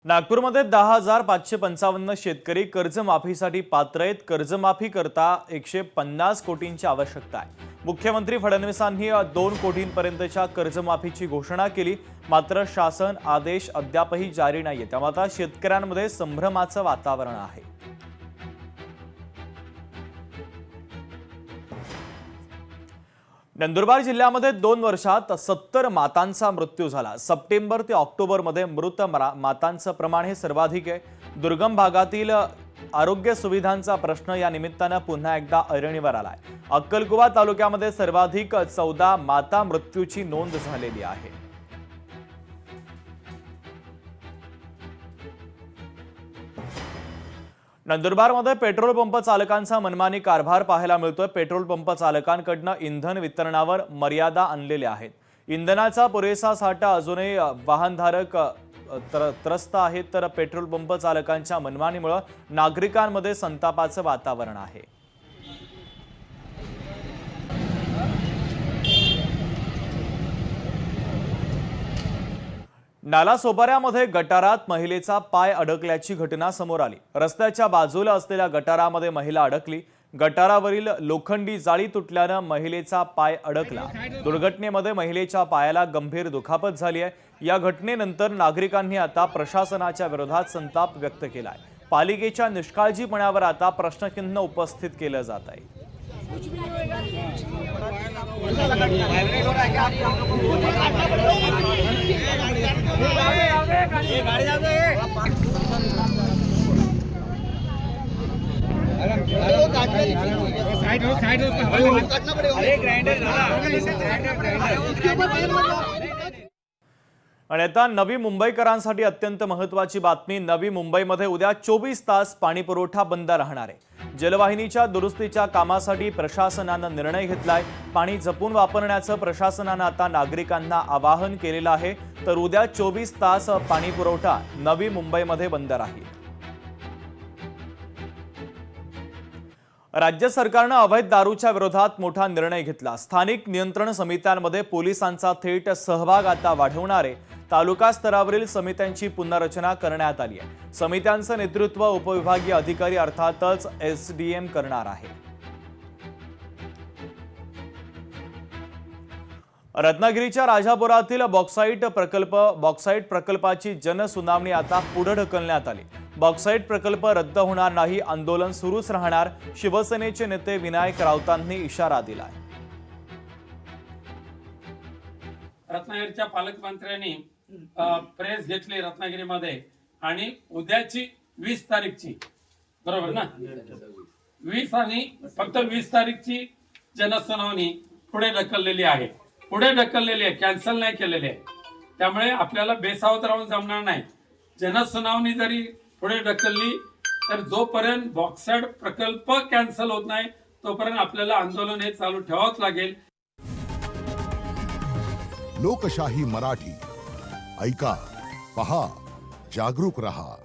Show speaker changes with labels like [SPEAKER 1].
[SPEAKER 1] नागपूरमध्ये 10,555 शेतकरी कर्जमाफीसाठी पात्र आहेत। कर्जमाफी करता 150 कोटींची आवश्यकता आहे। मुख्यमंत्री फडणवीसांनी 2 कोटींपर्यंतच्या कर्जमाफीची घोषणा केली, मात्र शासन आदेश अद्यापही जारी नाहीये। त्यामुळे आता शेतकऱ्यांमध्ये संभ्रमाचं वातावरण आहे। नंदुरबार जिल्ह्यामध्ये 2 वर्षात 70 मातांचा मृत्यू झाला। सप्टेंबर ते ऑक्टोबर मध्ये मृत मातांचं प्रमाण हे सर्वाधिक आहे। दुर्गम भागातील आरोग्य सुविधांचा प्रश्न या निमित्तानं पुन्हा एकदा ऐरणीवर आलाय। अक्कलकुवा तालुक्यामध्ये सर्वाधिक 14 माता मृत्यूची नोंद झालेली आहे। नंदुरबारमध्ये पेट्रोल पंप चालकांचा मनमानी कारभार पाहायला मिळतोय। पेट्रोल पंप चालकांकडून इंधन वितरणावर मर्यादा आणलेल्या आहेत। इंधनाचा पुरेसा साठा अजूनही वाहनधारक त्रस्त आहेत, तर पेट्रोल पंप चालकांच्या मनमानीमुळे नागरिकांमध्ये संतापाचं वातावरण आहे। नालासोपाऱ्यामध्ये गटारात महिलेचा पाय अडकल्याची घटना समोर आली। रस्त्याच्या बाजूला असलेल्या गटारामध्ये महिला अडकली। गटारावरील लोखंडी जाळी तुटल्याने महिलेचा पाय अडकला। दुर्घटनेमध्ये महिलेच्या पायाला गंभीर दुखापत झाली आहे। या घटनेनंतर नागरिकांनी आता प्रशासनाच्या विरोधात संताप व्यक्त केलाय। पालिकेच्या निष्काळजीपणावर आता प्रश्नचिन्ह उपस्थित केलं जात आहे। आणि आता नवी मुंबईकरांसाठी अत्यंत महत्त्वाची बातमी। नवी मुंबईमध्ये उद्या 24 तास पाणी पुरवठा बंद राहणार आहे। जलवाहिनीच्या दुरुस्तीच्या कामासाठी प्रशासनानं निर्णय घेतलाय। पाणी जपून वापरण्याचं प्रशासनानं आता नागरिकांना आवाहन केलेलं आहे। तर उद्या 24 तास पाणी पुरवठा नवी मुंबईमध्ये बंद राहील। राज्य सरकारनं अवैध दारूच्या विरोधात मोठा निर्णय घेतला। स्थानिक नियंत्रण समित्यांमध्ये पोलिसांचा थेट सहभाग आता वाढवणार आहे। तालुका स्तरावरील समित्यांची पुनर्रचना करण्यात आली आहे। समित्यांचं नेतृत्व उपविभागीय अधिकारी अर्थातच एसडीएम करणार आहे। रत्नागिरीच्या राजापुरातील बॉक्साईट प्रकल्पाची जनसुनावणी आता पुढे ढकलण्यात आली। बॉक्साईट प्रकल्प रद्द होणार नाही, आंदोलन सुरूच राहणार, शिवसेनेचे नेते विनायक राऊतांनी इशारा दिलाय।
[SPEAKER 2] रत्नागिरीच्या पालकमंत्र्यांनी प्रेस घेतली रत्नागिरीमध्ये आणि उद्याची 20 तारीखची, बरोबर ना, 20 आणि फक्त 20 तारीखची जनसुनावणी पुढे ढकललेली आहे। कॅन्सल नाही केलेली आहे। त्यामुळे आपल्याला बेसावध राहून जमणार नाही। जनसुनावणी जरी पुढे ढकलली तर जोपर्यंत बॉक्साईट प्रकल्प कॅन्सल होत नाही तोपर्यंत आपल्याला आंदोलन हे चालू ठेवावंच लागेल।
[SPEAKER 3] लोकशाही मराठी ऐका, पहा, जागरूक रहा।